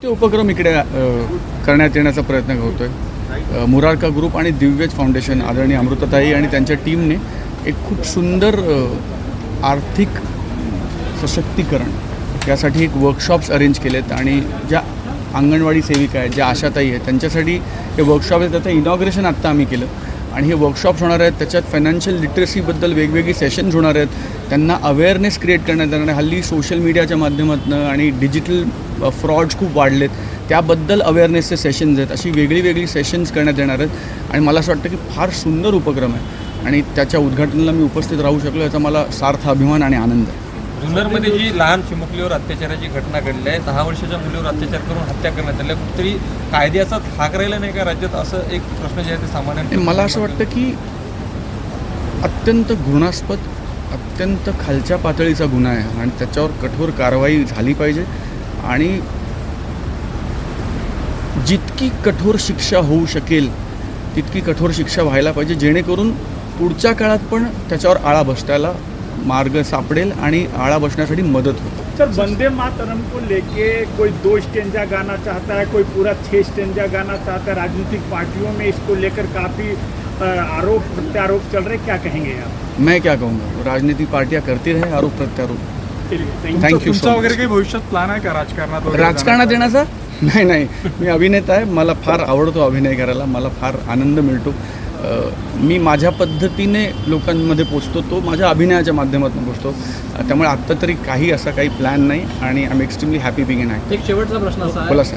उपक्रम इकडे करण्यात येण्याचा प्रयत्न करतोय. मुरारका ग्रुप आणि दिव्यज फाउंडेशन आदरणीय अमृताताई आणि त्यांच्या टीमने एक खूप सुंदर आर्थिक सशक्तीकरण यासाठी एक वर्कशॉप्स अरेंज केलेत आणि ज्या अंगणवाडी सेविका आहेत, ज्या आशाताई आहेत, त्यांच्यासाठी हे वर्कशॉप आहे. त्याचं इनॉग्रेशन आत्ता आम्ही केलं आणि हे वर्कशॉप्स होणार आहेत. त्याच्यात फायनान्शियल लिटरसीबद्दल वेगवेगळी सेशन्स होणार आहेत. त्यांना अवेअरनेस क्रिएट करण्यात येणार आहे. हल्ली सोशल मीडियाच्या माध्यमातून आणि डिजिटल फ्रॉड्स खूप वाढलेत, त्याबद्दल अवेअरनेसचे सेशन्स आहेत. अशी वेगळी वेगळी सेशन्स करण्यात येणार आहेत आणि मला असं वाटतं की फार सुंदर उपक्रम आहे आणि त्याच्या उद्घाटनाला मी उपस्थित राहू शकलो याचा मला सार्थ अभिमान आणि आनंद आहे. जुन्नरमध्ये जी लहान चिमुकलीवर अत्याचाराची घटना घडली आहे, 10 वर्षाच्या मुलीवर अत्याचार करून हत्या करण्यात आली, कुठेतरी कायद्याचा धाक राहिला नाही का राज्यात, असं एक प्रश्न जे आहे ते सामान्य. मला असं वाटतं की अत्यंत घृणास्पद, अत्यंत खालच्या पातळीचा गुन्हा आहे आणि त्याच्यावर कठोर कारवाई झाली पाहिजे आणि जितकी कठोर शिक्षा होऊ शकेल तितकी कठोर शिक्षा व्हायला पाहिजे, जेणेकरून पुढच्या काळात पण त्याच्यावर आळा बसण्याला मार्ग सापडेल आणि आळा बसण्यासाठी मदत होईल. सर, वंदे मातरम को लेके कोई 2 स्टेंजा गाना चाहता है, कोई पूरा 6 स्टेंजा गाना चाहता है. राजनीतिक पार्टियों में इसको लेकर काफ़ी आरोप प्रत्यारोप चल रहे, क्या कहेंगे आप? मैं क्या कहूँगा, राजनीतिक पार्टियां करती रहे आरोप प्रत्यारोप. थँक्यू. तुमचा वगैरे काही भविष्यात प्लॅन आहे का राजकारणात? राजकारणात येण्याचा नाही, मी अभिनेता आहे. मला फार आवडतो अभिनय करायला, मला फार आनंद मिळतो. मी माझ्या पद्धतीने लोकांमध्ये पोचतो, तो माझ्या अभिनयाच्या माध्यमातून पोचतो. त्यामुळे आत्ता तरी काही प्लॅन नाही आणि I am extremely happy being in act. एक शेवटचा प्रश्न असा आहे, बोला सर.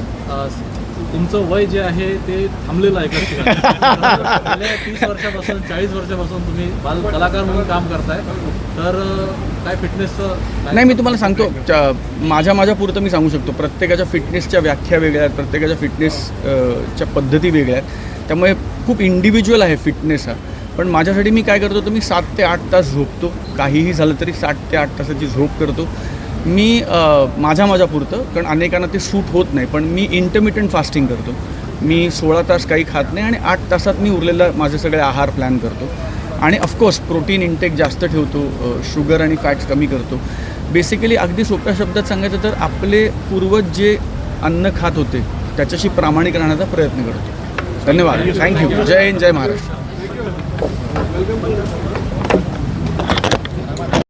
तुमचं वय जे आहे ते थांबलेलं आहे का? 30 वर्षापासून 40 वर्षापासून तुम्ही बाल कलाकार म्हणून काम करताय, तर काय फिटनेसचं नाही, मी तुम्हाला सांगतो, माझ्या पुरतं मी सांगू शकतो. प्रत्येकाच्या फिटनेसच्या व्याख्या वेगळ्या आहेत, प्रत्येकाच्या फिटनेसच्या पद्धती वेगळ्या आहेत. त्यामुळे खूप इंडिव्हिज्युअल आहे फिटनेस हा. पण माझ्यासाठी मी काय करतो, तर मी 7 ते 8 तास झोपतो. काहीही झालं तरी 7 ते 8 तासाची झोप करतो मी माझ्या पुरतं, कारण अनेकांना ते सूट होत नाही. पण मी इंटरमिटंट फास्टिंग करतो. मी 16 तास काही खात नाही आणि 8 तासात मी उरलेला माझे सगळे आहार प्लॅन करतो आणि ऑफकोर्स प्रोटीन इंटेक जास्त ठेवतो, शुगर आणि फॅट्स कमी करतो. बेसिकली अगदी सोप्या शब्दात सांगायचं तर आपले पूर्वज जे अन्न खात होते त्याच्याशी प्रामाणिक राहण्याचा प्रयत्न करतो. धन्यवाद. थँक्यू. जय हिंद, जय महाराष्ट्र.